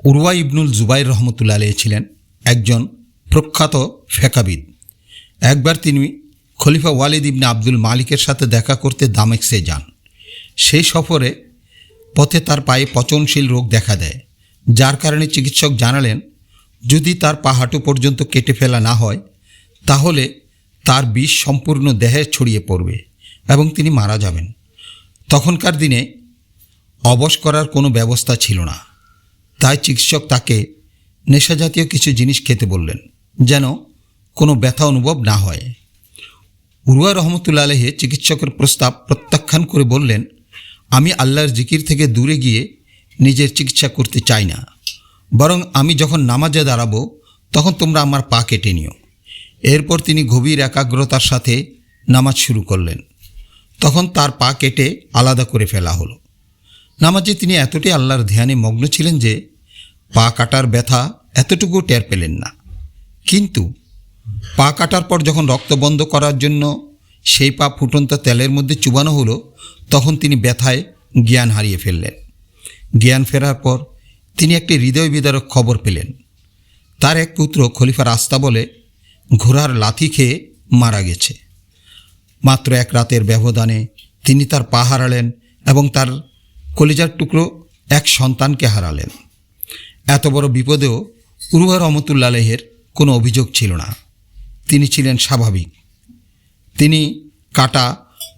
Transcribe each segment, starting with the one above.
উরওয়া ইবনুল জুবাইর রহমতুল্লাহ আলাইহি ছিলেন একজন প্রখ্যাত ফেকাবিদ। একবার তিনি খলিফা ওয়ালিদ ইবনে আব্দুল মালিকের সাথে দেখা করতে দামেস্কে যান। সেই সফরে পথে তার পায়ে পচনশীল রোগ দেখা দেয়, যার কারণে চিকিৎসক জানালেন যদি তার পা হাঁটু পর্যন্ত কেটে ফেলা না হয় তাহলে তার বিষ সম্পূর্ণ দেহে ছড়িয়ে পড়বে এবং তিনি মারা যাবেন। তখনকার দিনে অবশ করার কোনো ব্যবস্থা ছিল না, তাই চিকিৎসক তাকে নেশাজাতীয় কিছু জিনিস খেতে বললেন যেন কোনো ব্যথা অনুভব না হয়। উরওয়া রহমতুল্লাহ আলাইহি চিকিৎসকের প্রস্তাব প্রত্যাখ্যান করে বললেন, আমি আল্লাহর জিকির থেকে দূরে গিয়ে নিজের চিকিৎসা করতে চাই না, বরং আমি যখন নামাজে দাঁড়াবো তখন তোমরা আমার পা কেটে নিও। এরপর তিনি গভীর একাগ্রতার সাথে নামাজ শুরু করলেন। তখন তার পা কেটে আলাদা করে ফেলা হলো। নামাজে তিনি এতটাই আল্লাহর ধ্যানে মগ্ন ছিলেন যে পা কাটার ব্যথা এতটুকু টের পেলেন না। কিন্তু পা কাটার পর যখন রক্ত বন্ধ করার জন্য সেই পা ফুটন্ত তেলের মধ্যে চুবানো হলো তখন তিনি ব্যথায় জ্ঞান হারিয়ে ফেললেন। জ্ঞান ফেরার পর তিনি একটি হৃদয় বিদারক খবর পেলেন। তার এক পুত্র খলিফার আস্তা বলে ঘোড়ার লাথি খেয়ে মারা গেছে। মাত্র এক রাতের ব্যবধানে তিনি তার পা হারালেন এবং তার কলিজার টুকরো এক সন্তানকে হারালেন। এত বড় বিপদেও উরওয়া রহমতুল্লাহ আলাইহির কোনো অভিযোগ ছিল না। তিনি ছিলেন স্বাভাবিক। তিনি কাটা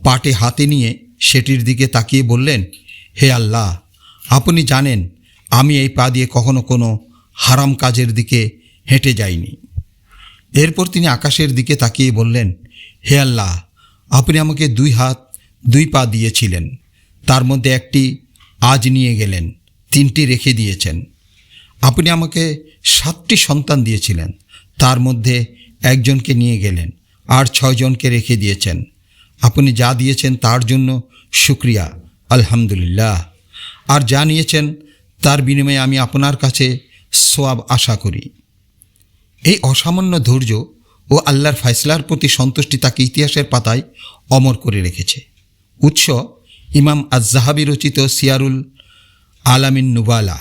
পাটে হাতে নিয়ে সেটির দিকে তাকিয়ে বললেন, হে আল্লাহ, আপনি জানেন আমি এই পা দিয়ে কখনো কোনো হারাম কাজের দিকে হেঁটে যাইনি। এরপর তিনি আকাশের দিকে তাকিয়ে বললেন, হে আল্লাহ, আপনি আমাকে 2 হাত 2 পা দিয়েছিলেন, তার মধ্যে একটি আজ নিয়ে গেলেন, 3টি রেখে দিয়েছেন। আপনি আমাকে 7টি সন্তান দিয়েছিলেন, তার মধ্যে একজনকে নিয়ে গেলেন আর 6 জনকে রেখে দিয়েছেন। আপনি যা দিয়েছেন তার জন্য শুকরিয়া, আলহামদুলিল্লাহ। আর যা নিয়েছেন তার বিনিময়ে আমি আপনার কাছে সওয়াব আশা করি। এই অসামান্য ধৈর্য ও আল্লাহর ফয়সালার প্রতি সন্তুষ্টি তাকে ইতিহাসের পাতায় অমর করে রেখেছে। উৎস ইমাম আজ-যাহাবী রচিত সিয়ারুল আলামিন নুবালা।